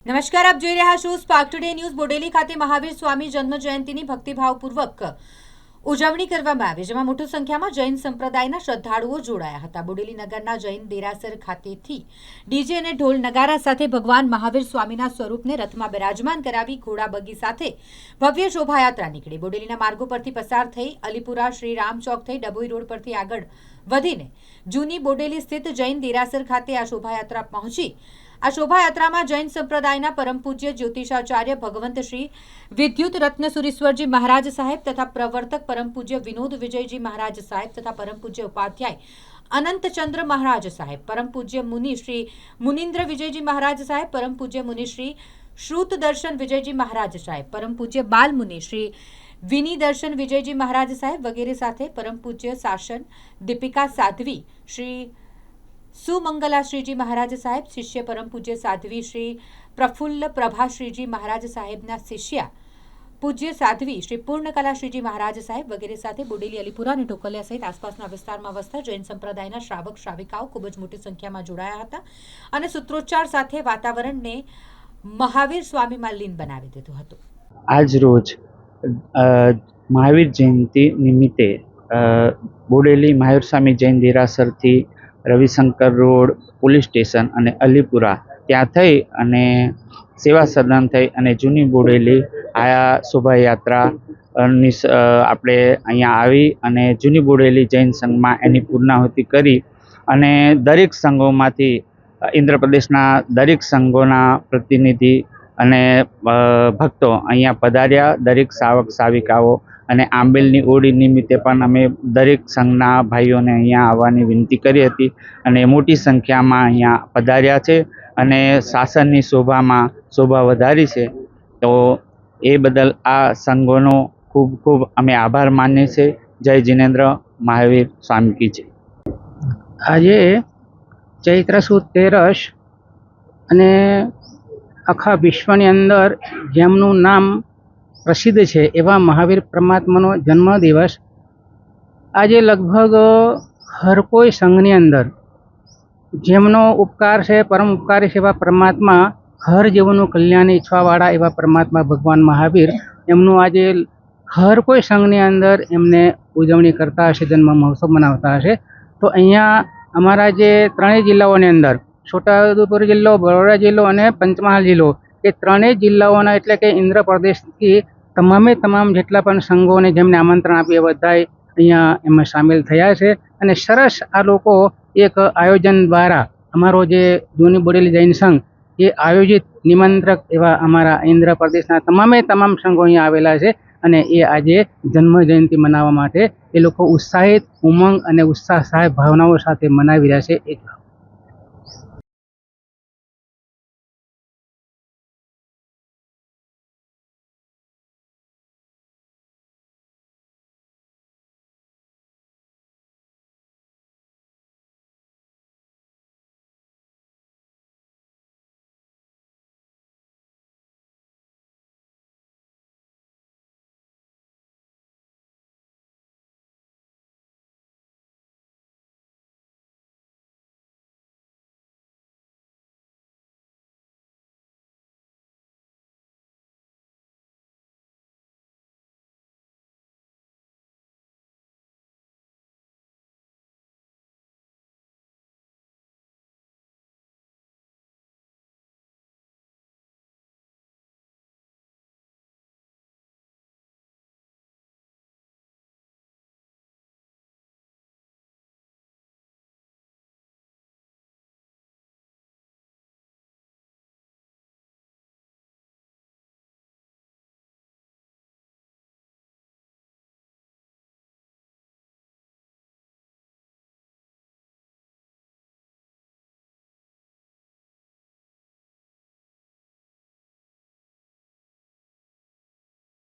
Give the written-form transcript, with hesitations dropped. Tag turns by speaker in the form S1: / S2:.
S1: નમસ્કાર, આપ જોઈ રહ્યા છો સ્પાર્ક ટુડે ન્યૂઝ। બોડેલી ખાતે મહાવીર સ્વામી જન્મ જયંતિની ભક્તિભાવપૂર્વક ઉજવણી કરવામાં આવી, જેમાં મોટી સંખ્યામાં જૈન સંપ્રદાયના શ્રદ્ધાળુઓ જોડાયા હતા। બોડેલી નગરના જૈન દેરાસર ખાતેથી ડીજે અને ઢોલ નગારા સાથે ભગવાન મહાવીર સ્વામીના સ્વરૂપને રથમાં બિરાજમાન કરાવી ઘોડા બગી સાથે ભવ્ય શોભાયાત્રા નીકળી। બોડેલીના માર્ગો પરથી પસાર થઈ અલીપુરા શ્રી રામ ચોક થઈ ડભોઈ રોડ પરથી આગળ વધીને જૂની બોડેલી સ્થિત જૈન દેરાસર ખાતે આ શોભાયાત્રા પહોંચી। આ શોભાયાત્રામાં જૈન સંપ્રદાયના પરમ પૂજ્ય જ્યોતિષાચાર્ય ભગવંત શ્રી વિદ્યુત રત્નસુરીશ્વરજી મહારાજ સાહેબ તથા પ્રવર્તક પરમ પૂજ્ય વિનોદ વિજયજી મહારાજ સાહેબ તથા પરમ પૂજ્ય ઉપાધ્યાય અનંતચંદ્ર મહારાજ સાહેબ, પરમ પૂજ્ય મુનિ શ્રી મુનિન્દ્ર વિજયજી મહારાજ સાહેબ, પરમ પૂજ્ય મુનિ શ્રી શ્રુત દર્શન વિજયજી મહારાજ સાહેબ, પરમ પૂજ્ય બાલ મુનિ શ્રી વિની દર્શન વિજયજી મહારાજ સાહેબ વગેરે સાથે પરમ પૂજ્ય શાસન દીપિકા સાધ્વી શ્રી સુમંગલા શ્રીજી મહારાજ સાહેબ, શિષ્ય પરમ પૂજ્ય સાધ્વી શ્રી પ્રફુલ્લ પ્રભા શ્રીજી મહારાજ સાહેબના શિષ્યા પૂજ્ય સાધ્વી શ્રી પૂર્ણકલા શ્રીજી મહારાજ સાહેબ વગેરે સાથે બોડેલી, અલીપુરા અને ઢોકલિયા સહિત આસપાસના વિસ્તારમાં વસતા જૈન સંપ્રદાયના શ્રાવક શ્રાવિકાઓ ખૂબ જ મોટી સંખ્યામાં જોડાયા હતા અને સૂત્રોચ્ચાર સાથે વાતાવરણને મહાવીર સ્વામીમાં લીન બનાવી દીધું હતું।
S2: આજ રોજ મહાવીર જયંતિ નિમિત્તે બોડેલી મહાવીર સ્વામી જૈન દેરાસરથી રવિશંકર રોડ પોલીસ સ્ટેશન અને અલીપુરા ત્યાં થઈ અને સેવા સદન થઈ અને જૂની બોડેલી આ શોભાયાત્રા આપણે અહીંયા આવી અને જૂની બોડેલી જૈન સંઘમાં એની પૂર્ણાહુતિ કરી અને દરેક સંઘોમાંથી ઇન્દ્રપ્રદેશના દરેક સંઘોના પ્રતિનિધિ અને ભક્તો અહીંયા પધાર્યા। દરેક સાવક સાવિકાઓ અને આંબેલની ઓળી નિમિત્તે પણ અમે દરેક સંઘના ભાઈઓને અહીંયા આવવાની વિનંતી કરી હતી અને મોટી સંખ્યામાં અહીંયા પધાર્યા છે અને શાસનની શોભા વધારી છે। તો એ બદલ આ સંઘોનો ખૂબ ખૂબ અમે આભાર માનીએ છીએ। જય જિનેન્દ્ર મહાવીર સ્વામી કી જય।
S3: આજે ચૈત્ર સુદ તેરસ અને આખા વિશ્વની અંદર જેમનું નામ પ્રસિદ્ધ છે એવા મહાવીર પરમાત્માનો જન્મદિવસ આજે લગભગ હર કોઈ સંઘની અંદર જેમનો ઉપકાર છે, પરમ ઉપકારી છે એવા પરમાત્મા, હર જીવનું કલ્યાણ ઈચ્છવાવાળા એવા પરમાત્મા ભગવાન મહાવીર એમનું આજે હર કોઈ સંઘની અંદર એમને ઉજવણી કરતા હશે, જન્મ મહોત્સવ મનાવતા હશે। તો અહીંયા અમારા જે ત્રણેય જિલ્લાઓની અંદર છોટાઉદેપુર જિલ્લો, બરોડા જિલ્લો અને પંચમહાલ જિલ્લો, એ ત્રણેય જિલ્લાઓના એટલે કે ઇન્દ્રપ્રદેશથી તમામ જેટલા પણ સંઘોને જેમને આમંત્રણ આપ્યું એ બધાય અહીંયા એમાં સામેલ થયા છે અને સરસ આ લોકો એક આયોજન દ્વારા અમારો જે જૂની બોડેલી જૈન સંઘ એ આયોજિત નિમંત્રક એવા અમારા ઇન્દ્રપ્રદેશના તમામ સંઘો અહીંયા આવેલા છે અને એ આજે જન્મ જયંતિ મનાવવા માટે એ લોકો ઉત્સાહિત, ઉમંગ અને ઉત્સાહ ભાવનાઓ સાથે મનાવી રહ્યા છે।